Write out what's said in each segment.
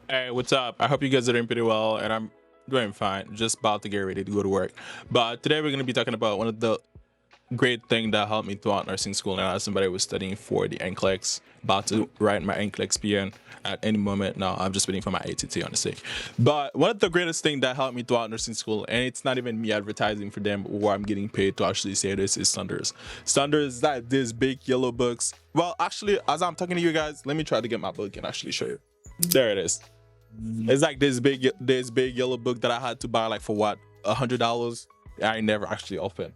Hey, what's up? I hope you guys are doing pretty well, and I'm doing fine. Just about to get ready to go to work. But today we're going to be talking about one of the great things that helped me throughout nursing school. And as somebody who was studying for the NCLEX, about to write my NCLEX PN at any moment. Now I'm just waiting for my ATT, honestly. But one of the greatest things that helped me throughout nursing school, and it's not even me advertising for them or I'm getting paid to actually say this, is Saunders. Saunders is like this big yellow books. Well, actually, as I'm talking to you guys, let me try to get my book and actually show you. There it is. It's like this big yellow book that I had to buy like for what, $100. I never actually opened.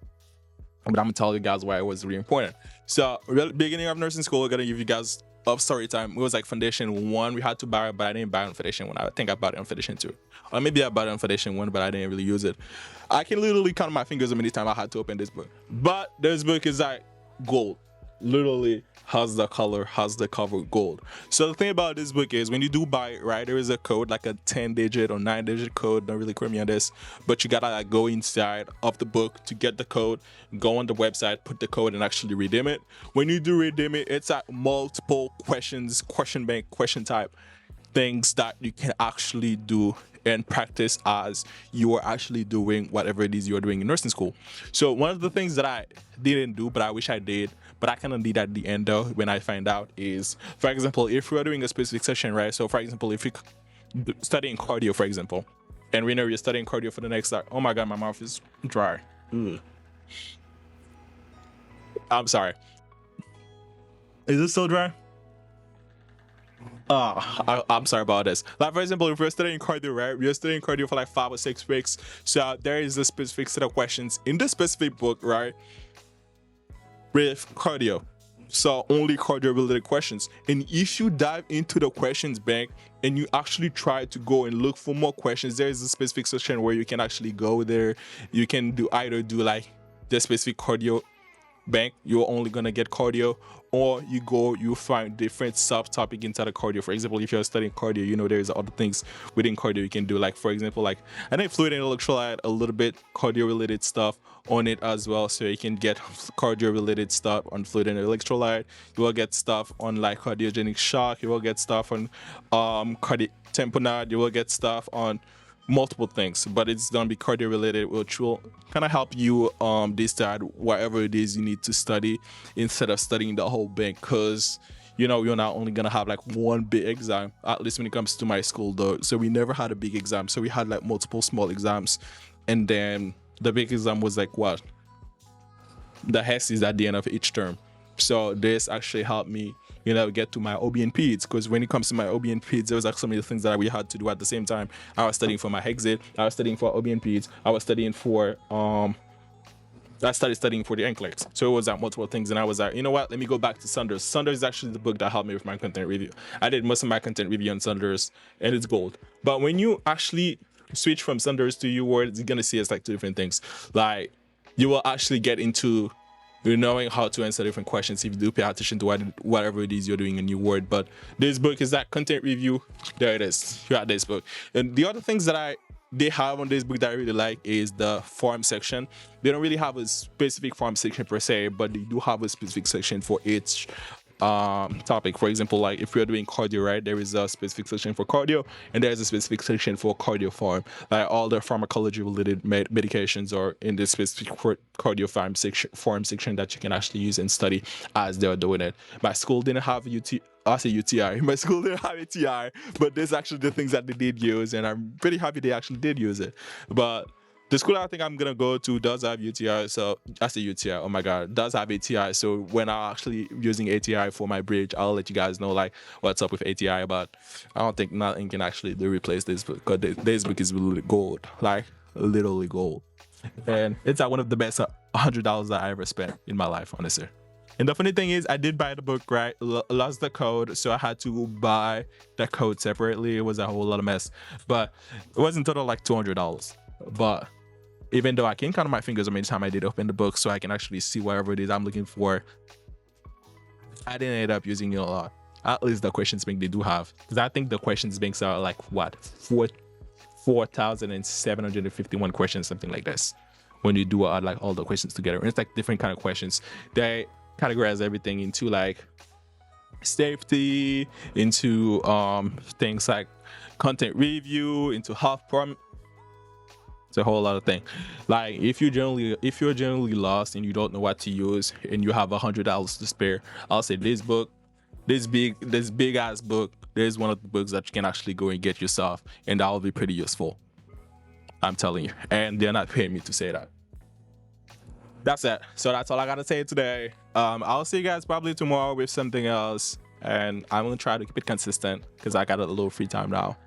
But I'm gonna tell you guys why it was really important. So, beginning of nursing school, we're gonna give you guys a story time. It was like Foundation 1 we had to buy, but I didn't buy it on Foundation 1. I think I bought it on Foundation 2. Or maybe I bought it on Foundation 1, but I didn't really use it. I can literally count my fingers how many times I had to open this book. But this book is like gold. Literally has the color, has the cover gold. So the thing about this book is when you do buy it, right, there is a code, like a 10-digit or 9-digit code. Don't really quote me on this, but you gotta like go inside of the book to get the code, go on the website, put the code, and actually redeem it. When you do redeem it, it's like multiple questions, question bank, question type things that you can actually do and practice as you are actually doing whatever it is you're doing in nursing school. So one of the things that I didn't do, but I wish I did, but I kind of did at the end though when I find out is, for example, if we're doing a specific session, right? So for example, if you're studying cardio, for example, and we know you're studying cardio for the next, like, oh my God, my mouth is dry. Ugh. I'm sorry. Is it still dry? I'm sorry about this. Like, for example, if we're studying cardio, right? We're studying cardio for like 5 or 6 weeks. So there is a specific set of questions in the specific book, right? With cardio. So only cardio related questions. And if you dive into the questions bank and you actually try to go and look for more questions, there is a specific section where you can actually go there. You can either do like the specific cardio bank, you're only gonna get cardio, or you find different subtopic inside of cardio. For example, if you're studying cardio, you know there's other things within cardio you can do, like for example, like I think fluid and electrolyte, a little bit cardio related stuff on it as well. So you can get cardio related stuff on fluid and electrolyte. You will get stuff on like cardiogenic shock. You will get stuff on cardiac tamponade. You will get stuff on multiple things, but it's gonna be cardio related, which will kind of help you decide whatever it is you need to study instead of studying the whole bank, because you know you're not only gonna have like one big exam, at least when it comes to my school though. So we never had a big exam, so we had like multiple small exams, and then the big exam was like what, the HES is at the end of each term. So this actually helped me, get to my OB and PEDS, because when it comes to my OB and PEDS, there was like so many things that we had to do at the same time. I was studying for my exit, I was studying for OB and PEDS, I started studying for the NCLEX. So it was like multiple things, and I was like, you know what, let me go back to Saunders. Saunders is actually the book that helped me with my content review. I did most of my content review on Saunders, and it's gold. But when you actually switch from Saunders to UWord, you're gonna see it's like two different things. Like, you will actually get into knowing how to answer different questions if you do pay attention to whatever it is you're doing in your word. But this book is that content review. There it is. You got this book. And the other things that they have on this book that I really like is the form section. They don't really have a specific form section per se, but they do have a specific section for each topic. For example, like if you're doing cardio, right, there is a specific section for cardio, and there's a specific section for cardio form. Like all the pharmacology related medications are in this specific cardio form section that you can actually use and study as they're doing it. My school didn't have I say UTI. My school didn't have ATI, but this is actually the things that they did use, and I'm pretty happy they actually did use it. But the school I think I'm gonna go to does have UTI, so I say UTI. Oh my God, does have ATI. So when I'm actually using ATI for my bridge, I'll let you guys know like what's up with ATI. But I don't think nothing can actually replace this book, because this book is really gold, like literally gold, and it's like one of the best $100 that I ever spent in my life, honestly. And the funny thing is, I did buy the book, right? Lost the code, so I had to buy the code separately. It was a whole lot of mess, but it was in total like $200. But even though I can count on my fingers how many times I did open the book so I can actually see whatever it is I'm looking for, I didn't end up using it a lot. At least the questions bank they do have, because I think the questions banks are like what, 4,751 questions, something like this. When you do like all the questions together, and it's like different kind of questions. They categorize everything into like safety, into things like content review, into health prom. It's a whole lot of thing. Like if you're generally lost and you don't know what to use and you have $100 to spare, I'll say this book, this big ass book, there's one of the books that you can actually go and get yourself, and that will be pretty useful. I'm telling you. And they're not paying me to say that. That's it. So that's all I gotta say today. I'll see you guys probably tomorrow with something else. And I'm gonna try to keep it consistent because I got a little free time now.